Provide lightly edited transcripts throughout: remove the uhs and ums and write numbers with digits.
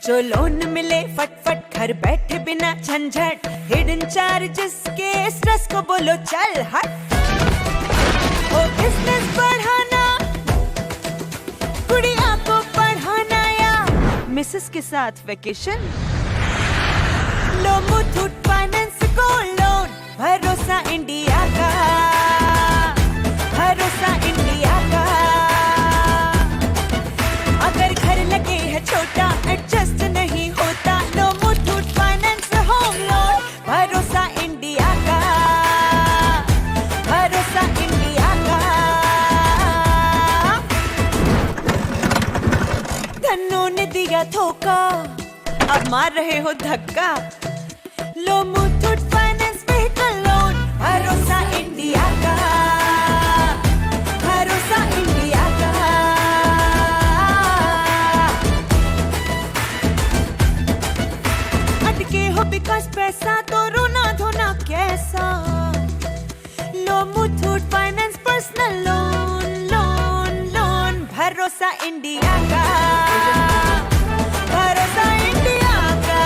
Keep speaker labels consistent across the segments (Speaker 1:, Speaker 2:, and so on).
Speaker 1: जो लोन मिले फटफट घर बैठे बिना झंझट, हिडन चार्जेस के स्ट्रेस को बोलो चल हट। ओ बिजनेस बढ़ाना, गुड़िया को पढ़ाना या मिसेस के साथ वेकेशन, लो मुथूट फाइनेंस गोल्ड लोन, भरोसा इंडिया का, भरोसा इंडिया का। अगर घर लगे है छोटा एडजस्ट नहीं होता, लो मुथूट फाइनेंस होम लोन, भरोसा इंडिया का, भरोसा इंडिया का। धन्नो ने दिया धोखा, अब मार रहे हो धक्का, लो मुथूट फाइनेंस व्हीकल लोन, भरोसा इंडिया का, भरोसा इंडिया का। अटके हो बिकॉज़ पैसा तो रोना धोना कैसा, लो Muthoot finance personal loan, loan loan, भरोसा इंडिया का, भरोसा इंडिया का।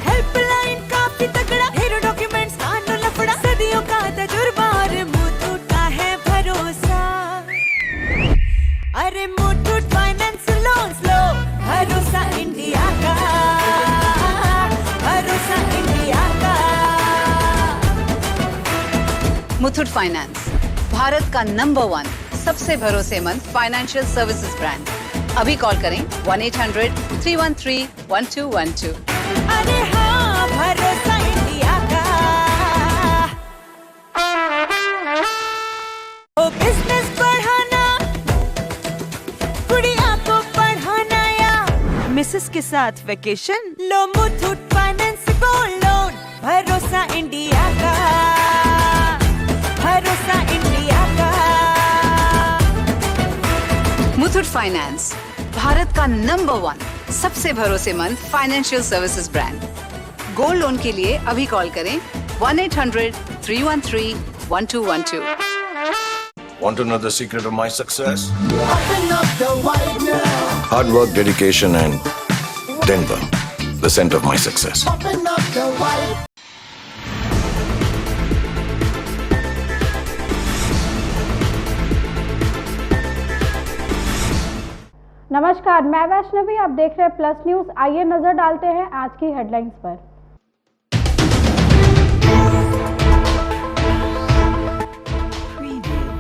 Speaker 1: हेल्पलाइन काफी तगड़ा, ढेरों डॉक्यूमेंट्स कानून लफड़ा, सदियों का तजुर्बा और मुथूट का है भरोसा। अरे मुथूट फाइनेंस लोन्स लो, भरोसा इंडिया का, भरोसा इंडिया का।
Speaker 2: मुथूट फाइनेंस, भारत का नंबर 1 सबसे भरोसेमंद फाइनेंशियल सर्विसेज ब्रांड। अभी कॉल करें 1-800-313-1212।
Speaker 1: अरे हाँ, भरोसा इंडिया का। ओ बिजनेस बढ़ाना, गुड़िया को पढ़ाना या मिसेस के साथ वेकेशन, लो मुथूट फाइनेंस गोल्ड लोन, भरोसा इंडिया का, भरोसा इंडिया का।
Speaker 2: मुथूट फाइनेंस, भारत का नंबर 1 सबसे भरोसेमंद financial services brand. Gold loan के लिए अभी कॉल करें 1-800-313-1212।
Speaker 3: Want to know the secret of my success? Hard work, dedication, and Denver, the center of my success.
Speaker 4: नमस्कार, मैं वैष्णवी, आप देख रहे हैं प्लस न्यूज। आइए नजर डालते हैं आज की हेडलाइंस पर।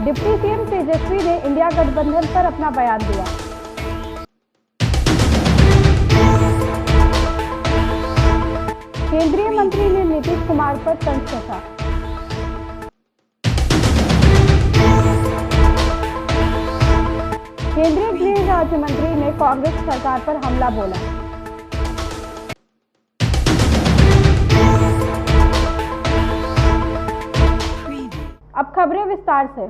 Speaker 4: डिप्टी सीएम तेजस्वी ने इंडिया गठबंधन पर अपना बयान दिया। केंद्रीय मंत्री ने नीतीश कुमार पर तंज कसा। केंद्रीय गृह राज्य मंत्री ने कांग्रेस सरकार पर हमला बोला। अब खबरें विस्तार से।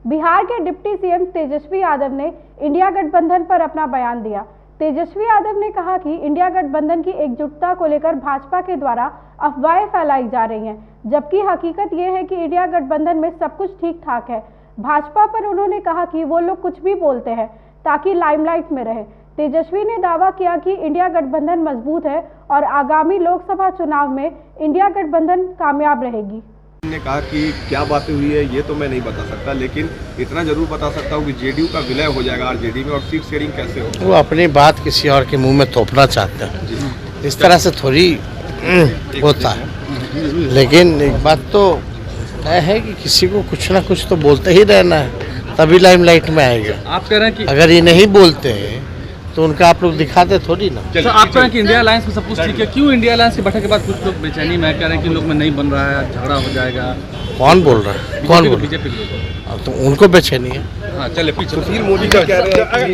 Speaker 4: बिहार के डिप्टी सीएम तेजस्वी यादव ने इंडिया गठबंधन पर अपना बयान दिया। तेजस्वी यादव ने कहा कि इंडिया गठबंधन की एकजुटता को लेकर भाजपा के द्वारा अफवाहें फैलाई जा रही हैं, जबकि हकीकत यह है कि इंडिया गठबंधन में सब कुछ ठीक ठाक है। भाजपा पर उन्होंने कहा कि वो लोग कुछ भी बोलते हैं ताकि लाइमलाइट में रहे। तेजस्वी ने दावा किया कि इंडिया गठबंधन मजबूत है और आगामी लोकसभा चुनाव में इंडिया गठबंधन कामयाब रहेगी।
Speaker 5: ने कहा कि क्या बातें हुई है ये तो मैं नहीं बता सकता, लेकिन इतना जरूर बता सकता हूँ कि जेडीयू का विलय हो जाएगा आरजेडी में, और सीट शेयरिंग कैसे हो।
Speaker 6: वो अपनी बात किसी और के मुंह में थोपना चाहते हैं, इस तरह से थोड़ी होता है। लेकिन एक बात तो तय है कि किसी को कुछ ना कुछ तो बोलते ही रहना है, तभी लाइमलाइट में आएगा।
Speaker 7: आप कह रहे हैं कि
Speaker 6: अगर ये नहीं बोलते हैं तो उनका आप लोग दिखाते थोड़ी ना।
Speaker 7: तो आप कह रहे हैं कि इंडिया अलायंस में सब कुछ ठीक है, क्यों इंडिया अलायंस की बैठक के बाद कुछ लोग बेचैनी में कह रहे हैं कि लोग में नहीं बन रहा है, झगड़ा हो जाएगा।
Speaker 6: कौन बोल रहा है? कौन बोल?
Speaker 7: बीजेपी
Speaker 6: तो उनको बेचैनी है।
Speaker 7: हाँ चले पीछे।
Speaker 5: तो फिर मोदी का कह रहे हैं।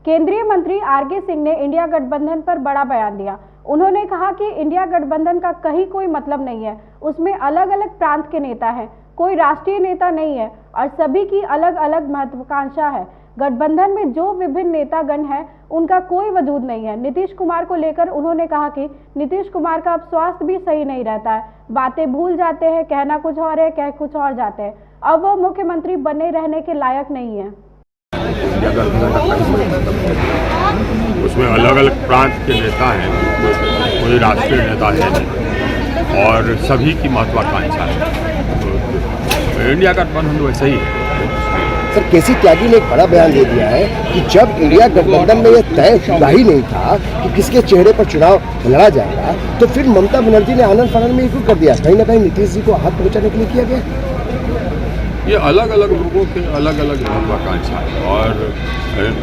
Speaker 4: केंद्रीय मंत्री आरके सिंह ने इंडिया गठबंधन पर बड़ा बयान दिया। उन्होंने कहा कि इंडिया गठबंधन का कहीं कोई मतलब नहीं है, उसमें अलग अलग प्रांत के नेता हैं, कोई राष्ट्रीय नेता नहीं है और सभी की अलग अलग महत्वाकांक्षा है। गठबंधन में जो विभिन्न नेतागण हैं उनका कोई वजूद नहीं है। नीतीश कुमार को लेकर उन्होंने कहा कि नीतीश कुमार का अब स्वास्थ्य भी सही नहीं रहता है, बातें भूल जाते हैं, कहना कुछ और है, कह कुछ और जाते हैं। अब वो मुख्यमंत्री बने रहने के लायक नहीं है।
Speaker 8: उसमें अलग अलग प्रांत के नेता हैं, कोई राष्ट्रीय नेता है और सभी की महत्वाकांक्षा है। इंडिया गठबंधन वैसे ही है।
Speaker 9: सर, केसी त्यागी ने एक बड़ा बयान दे दिया है कि जब इंडिया गठबंधन में यह तय हुआ ही नहीं था कि किसके चेहरे पर चुनाव लड़ा जाएगा, तो फिर ममता बनर्जी ने आनंद फानंद में क्यों कर दिया? कहीं ना कहीं नीतीश जी को हाथ पहुंचाने के लिए किया गया।
Speaker 8: ये अलग अलग लोगों के अलग अलग महत्वाकांक्षा है और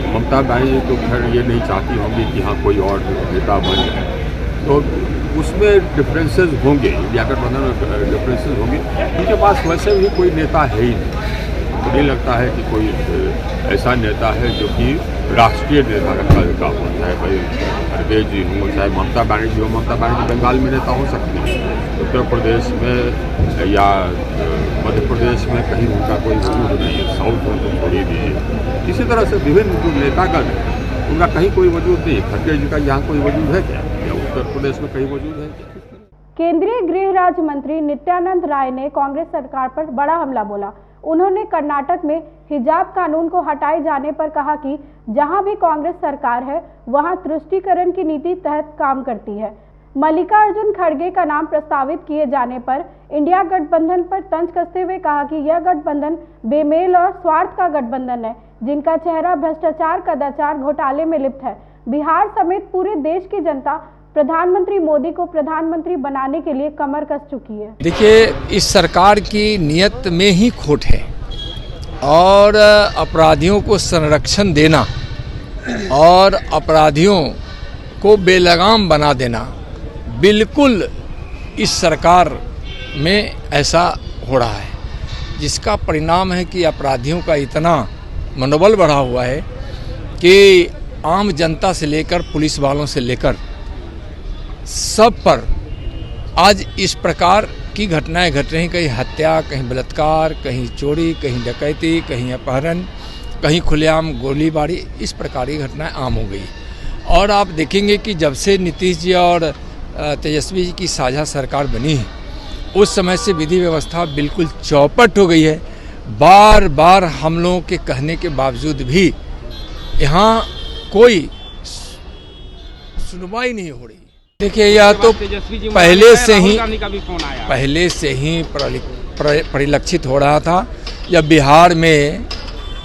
Speaker 8: ममता बनर्जी तो खैर ये नहीं चाहती होंगी कि हाँ कोई और नेता बन जाए, तो उसमें डिफरेंसेस होंगे, इंडिया गठबंधन में डिफरेंसेस होंगे। उनके पास वैसे भी कोई नेता है ही नहीं। मुझे लगता है कि कोई ऐसा नेता है जो कि राष्ट्रीय नेता का हो, चाहे भाई खड़गे जी हो, चाहे ममता बनर्जी हो। ममता बनर्जी बंगाल में नेता हो सकती है, उत्तर प्रदेश में या मध्य प्रदेश में कहीं उनका कोई वजूद नहीं है, साउथ में तो छोड़ ही दीजिए। इसी तरह से विभिन्न जो नेतागण हैं उनका कहीं कोई वजूद नहीं है। खड़गे जी का यहाँ कोई वजूद है क्या, या उत्तर प्रदेश में कहीं वजूद है क्या?
Speaker 4: केंद्रीय गृह राज्य मंत्री नित्यानंद राय ने कांग्रेस सरकार पर बड़ा हमला बोला। उन्होंने कर्नाटक में हिजाब कानून को हटाए जाने पर कहा कि जहां भी कांग्रेस सरकार है वहां तुष्टीकरण की नीति तहत काम करती है। मल्लिकार्जुन खड़गे का नाम प्रस्तावित किए जाने पर इंडिया गठबंधन पर तंज कसते हुए कहा कि यह गठबंधन बेमेल और स्वार्थ का गठबंधन है, जिनका चेहरा भ्रष्टाचार, कदाचार, घोटाले में लिप्त है। बिहार समेत पूरे देश की जनता प्रधानमंत्री मोदी को प्रधानमंत्री बनाने के लिए कमर कस चुकी है।
Speaker 10: देखिए, इस सरकार की नीयत में ही खोट है और अपराधियों को संरक्षण देना और अपराधियों को बेलगाम बना देना, बिल्कुल इस सरकार में ऐसा हो रहा है, जिसका परिणाम है कि अपराधियों का इतना मनोबल बढ़ा हुआ है कि आम जनता से लेकर पुलिस वालों से लेकर सब पर आज इस प्रकार की घटनाएं घट रही। कहीं हत्या, कहीं बलात्कार, कहीं चोरी, कहीं डकैती, कहीं अपहरण, कहीं खुलेआम गोलीबारी, इस प्रकार की घटनाएं आम हो गई। और आप देखेंगे कि जब से नीतीश जी और तेजस्वी जी की साझा सरकार बनी है, उस समय से विधि व्यवस्था बिल्कुल चौपट हो गई है। बार बार हम लोगों के कहने के बावजूद भी यहाँ कोई सुनवाई नहीं हो रही। देखिए, यह तो पहले से ही परिलक्षित हो रहा था। जब बिहार में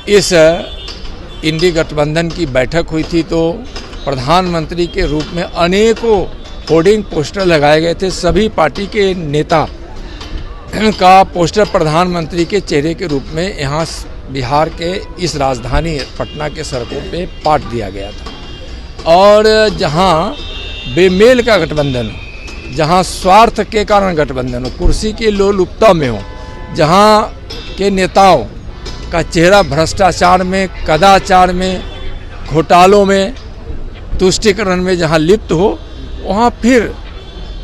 Speaker 10: इस इंडी गठबंधन की बैठक हुई थी तो प्रधानमंत्री के रूप में अनेकों होर्डिंग पोस्टर लगाए गए थे। सभी पार्टी के नेता का पोस्टर प्रधानमंत्री के चेहरे के रूप में यहाँ बिहार के इस राजधानी पटना के सड़कों पे पाट दिया गया था। और जहाँ बेमेल का गठबंधन हो, जहाँ स्वार्थ के कारण गठबंधन हो, कुर्सी की लोलुपता में हो, जहाँ के नेताओं का चेहरा भ्रष्टाचार में, कदाचार में, घोटालों में, तुष्टीकरण में जहाँ लिप्त हो, वहाँ फिर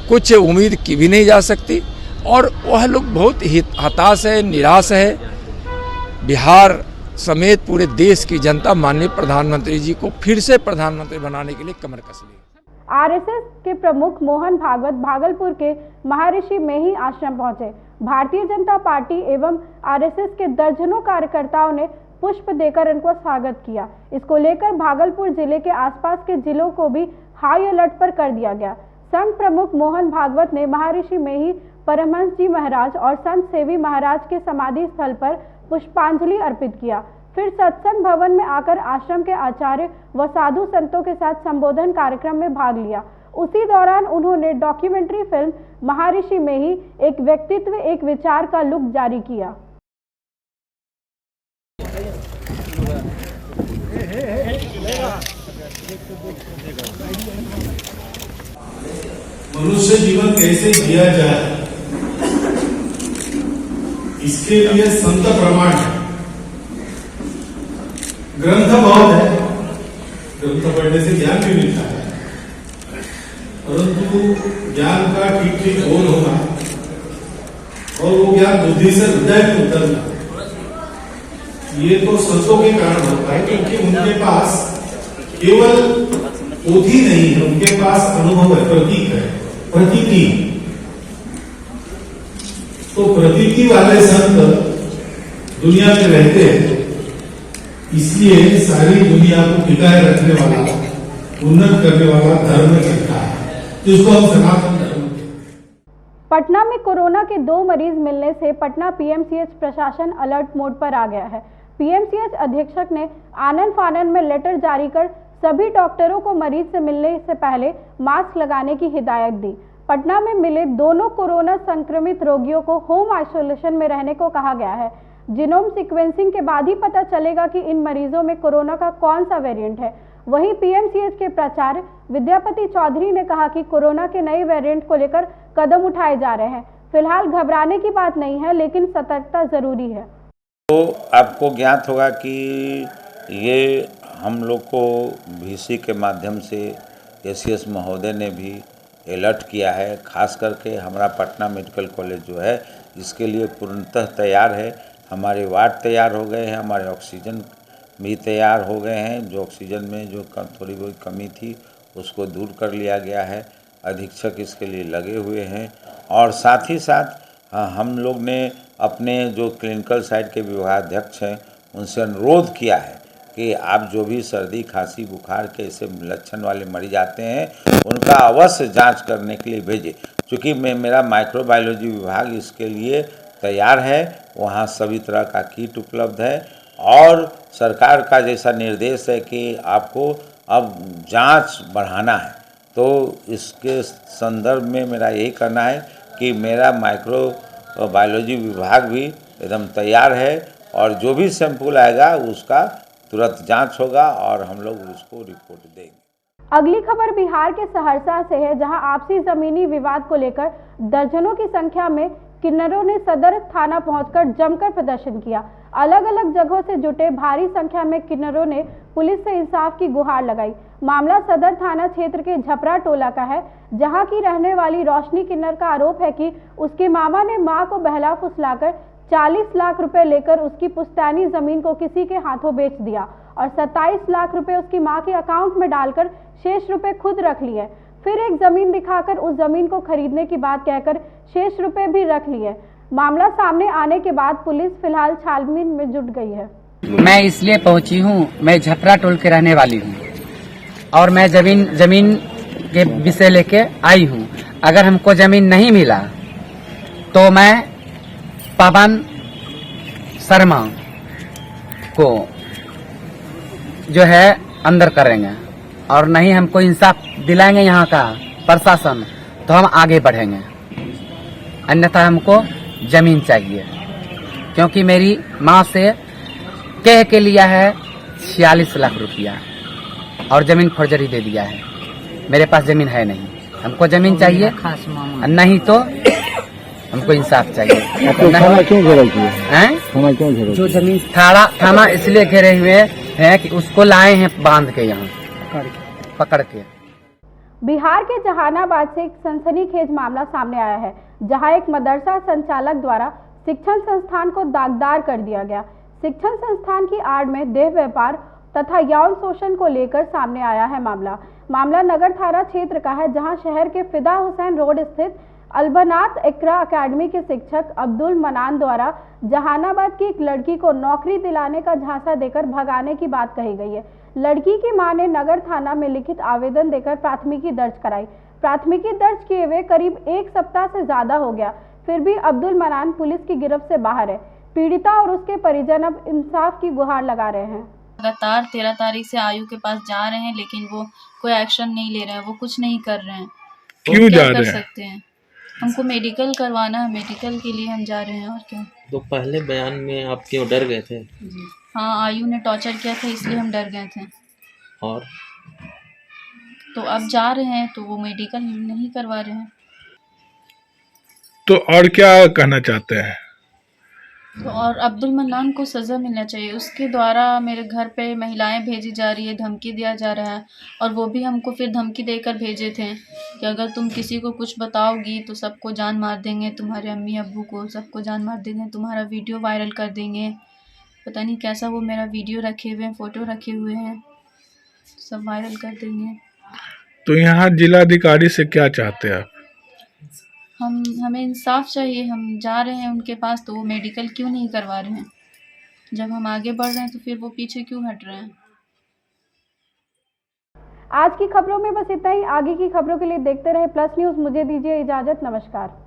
Speaker 10: कुछ उम्मीद की भी नहीं जा सकती। और वह लोग बहुत हताश है, निराश है। बिहार समेत पूरे देश की जनता माननीय प्रधानमंत्री जी को फिर से प्रधानमंत्री बनाने के लिए कमर कस ली।
Speaker 4: आरएसएस के प्रमुख मोहन भागवत भागलपुर के महर्षि मेही आश्रम पहुंचे। भारतीय जनता पार्टी एवं आरएसएस के दर्जनों कार्यकर्ताओं ने पुष्प देकर इनको स्वागत किया। इसको लेकर भागलपुर जिले के आसपास के जिलों को भी हाई अलर्ट पर कर दिया गया। संघ प्रमुख मोहन भागवत ने महर्षि मेही परमहंस जी महाराज और संत सेवी महाराज के समाधि स्थल पर पुष्पांजलि अर्पित किया। फिर सत्संग भवन में आकर आश्रम के आचार्य व साधु संतों के साथ संबोधन कार्यक्रम में भाग लिया। उसी दौरान उन्होंने डॉक्यूमेंट्री फिल्म महर्षि मेही एक व्यक्तित्व एक विचार का लुक जारी किया।
Speaker 11: मनुष्य जीवन कैसे जिया जाए, इसके लिए संत प्रमाण है। ग्रंथ बहुत है, ग्रंथ पढ़ने से ज्ञान भी मिलता है, परंतु ज्ञान का ठीक ठीक बोध होना और वो ज्ञान बुद्धि से हृदय में उतरना, ये तो संतों के कारण होता है, क्योंकि उनके पास केवल पोथी नहीं है, उनके पास अनुभव है, प्रतीक है, प्रतीति। तो प्रतीति वाले संत दुनिया में रहते हैं, इसलिए सारी दुनिया को टिकाए रखने वाला, उन्नत करने वाला धर्म सकता है, जिसको हम सनातन धर्म।
Speaker 4: पटना में कोरोना के 2 मरीज मिलने से पटना पीएमसीएच प्रशासन अलर्ट मोड पर आ गया है। पीएमसीएच अधीक्षक ने आनन फानन में लेटर जारी कर सभी डॉक्टरों को मरीज से मिलने से पहले मास्क लगाने की हिदायत दी। पटना में मिले दोनों कोरोना संक्रमित रोगियों को होम आइसोलेशन में रहने को कहा गया है। जीनोम सीक्वेंसिंग के बाद ही पता चलेगा कि इन मरीजों में कोरोना का कौन सा वेरिएंट है। वहीं पीएमसीएच के प्राचार्य विद्यापति चौधरी ने कहा कि कोरोना के नए वेरिएंट को लेकर कदम उठाए जा रहे हैं। फिलहाल घबराने की बात नहीं है, लेकिन सतर्कता जरूरी है।
Speaker 12: तो आपको ज्ञात होगा कि ये हम लोग को वीसी के माध्यम से एसीएस महोदय ने भी अलर्ट किया है। खास करके हमारा पटना मेडिकल कॉलेज जो है इसके लिए पूर्णतः तैयार है। हमारे वार्ड तैयार हो गए हैं, हमारे ऑक्सीजन भी तैयार हो गए हैं। जो ऑक्सीजन में जो थोड़ी बहुत कमी थी उसको दूर कर लिया गया है। अधीक्षक इसके लिए लगे हुए हैं और साथ ही साथ हम लोग ने अपने जो क्लिनिकल साइट के विभागाध्यक्ष हैं उनसे अनुरोध किया है कि आप जो भी सर्दी खांसी बुखार के ऐसे लक्षण वाले मरीज आते हैं उनका अवश्य जांच करने के लिए भेजें। चूँकि मेरा माइक्रोबायोलॉजी विभाग इसके लिए तैयार है, वहाँ सभी तरह का किट उपलब्ध है और सरकार का जैसा निर्देश है कि आपको अब जांच बढ़ाना है। तो इसके संदर्भ में मेरा यही कहना है कि मेरा माइक्रोबायोलॉजी विभाग भी एकदम तैयार है और जो भी सैंपल आएगा उसका तुरंत जांच होगा और हम लोग उसको रिपोर्ट देंगे।
Speaker 4: अगली खबर बिहार के सहरसा से है, जहां आपसी जमीनी विवाद को लेकर दर्जनों की संख्या में किन्नरों ने सदर थाना पहुंचकर जमकर प्रदर्शन किया। अलग अलग जगहों से जुटे भारी संख्या में किन्नरों ने पुलिस से इंसाफ की गुहार लगाई। मामला सदर थाना क्षेत्र के झपरा टोला का है, जहां की रहने वाली रोशनी किन्नर का आरोप है कि उसके मामा ने मां को बहला फुसलाकर 40 लाख रुपए लेकर उसकी पुश्तैनी जमीन को किसी के हाथों बेच दिया और 27 लाख रुपए उसकी मां के अकाउंट में डालकर शेष रुपए खुद रख लिए। फिर एक जमीन दिखाकर उस जमीन को खरीदने की बात कहकर शेष रुपए भी रख लिए। मामला सामने आने के बाद पुलिस फिलहाल छानबीन में जुट गई है।
Speaker 13: मैं इसलिए पहुंची हूं, मैं झपरा टोल के रहने वाली हूं और मैं जमीन के विषय लेके आई हूं। अगर हमको जमीन नहीं मिला तो मैं पवन शर्मा को जो है अंदर करेंगे और नहीं हमको इंसाफ दिलाएंगे यहाँ का प्रशासन तो हम आगे बढ़ेंगे, अन्यथा हमको जमीन चाहिए क्योंकि मेरी माँ से कह के लिया है 46 लाख रुपया और जमीन फर्जरी दे दिया है। मेरे पास जमीन है नहीं, हमको जमीन चाहिए, नहीं तो हमको इंसाफ चाहिए।
Speaker 9: क्यों घेरा किया?
Speaker 13: जो जमीन थाना इसलिए घेरे हुए हैं कि उसको लाए हैं बांध के यहाँ पकड़ के।
Speaker 4: बिहार के जहानाबाद से एक सनसनीखेज मामला सामने आया है, जहां एक मदरसा संचालक द्वारा शिक्षण संस्थान को दागदार कर दिया गया। शिक्षण संस्थान की आड़ में देह व्यापार तथा यौन शोषण को लेकर सामने आया है मामला नगर थाना क्षेत्र का है, जहां शहर के फिदा हुसैन रोड स्थित अलबनात इकरा अकेडमी के शिक्षक अब्दुल मनान द्वारा जहानाबाद की एक लड़की को नौकरी दिलाने का झांसा देकर भगाने की बात कही गई है। लड़की की मां ने नगर थाना में लिखित आवेदन देकर प्राथमिकी दर्ज कराई। प्राथमिकी दर्ज किए हुए करीब 1 सप्ताह से ज्यादा हो गया, फिर भी अब्दुल मनान पुलिस की गिरफ्त से बाहर है। पीड़िता और उसके परिजन अब इंसाफ की गुहार लगा रहे हैं।
Speaker 14: लगातार 13 तारीख से आयु के पास जा रहे हैं, लेकिन वो कोई एक्शन नहीं ले रहे हैं, वो कुछ नहीं कर रहे हैं।
Speaker 11: क्यों जा रहे
Speaker 14: हैं? सकते हैं, हमको मेडिकल करवाना है, मेडिकल के लिए हम जा रहे हैं और क्या।
Speaker 15: तो पहले बयान में आप क्यों डर गए थे?
Speaker 14: हाँ, आयु ने टॉर्चर किया था इसलिए हम डर गए थे।
Speaker 15: और
Speaker 14: तो अब जा रहे हैं तो वो मेडिकल नहीं करवा रहे हैं।
Speaker 11: तो और क्या कहना चाहते हैं?
Speaker 14: तो और अब्दुल मन्नान को सज़ा मिलना चाहिए। उसके द्वारा मेरे घर पे महिलाएं भेजी जा रही है, धमकी दिया जा रहा है और वो भी हमको फिर धमकी देकर भेजे थे कि अगर तुम किसी को कुछ बताओगी तो सबको जान मार देंगे, तुम्हारे अम्मी अब्बू को सबको जान मार देंगे, तुम्हारा वीडियो वायरल कर देंगे। पता नहीं कैसा वो मेरा वीडियो रखे हुए हैं, फ़ोटो रखे हुए हैं। सब वायरल कर देंगे।
Speaker 11: तो यहाँ जिलाधिकारी से क्या चाहते हैं आप?
Speaker 14: हमें इंसाफ चाहिए। हम जा रहे हैं उनके पास तो वो मेडिकल क्यों नहीं करवा रहे हैं? जब हम आगे बढ़ रहे हैं तो फिर वो पीछे क्यों हट रहे हैं?
Speaker 4: आज की खबरों में बस इतना ही। आगे की खबरों के लिए देखते रहे प्लस न्यूज़। मुझे दीजिए इजाजत। नमस्कार।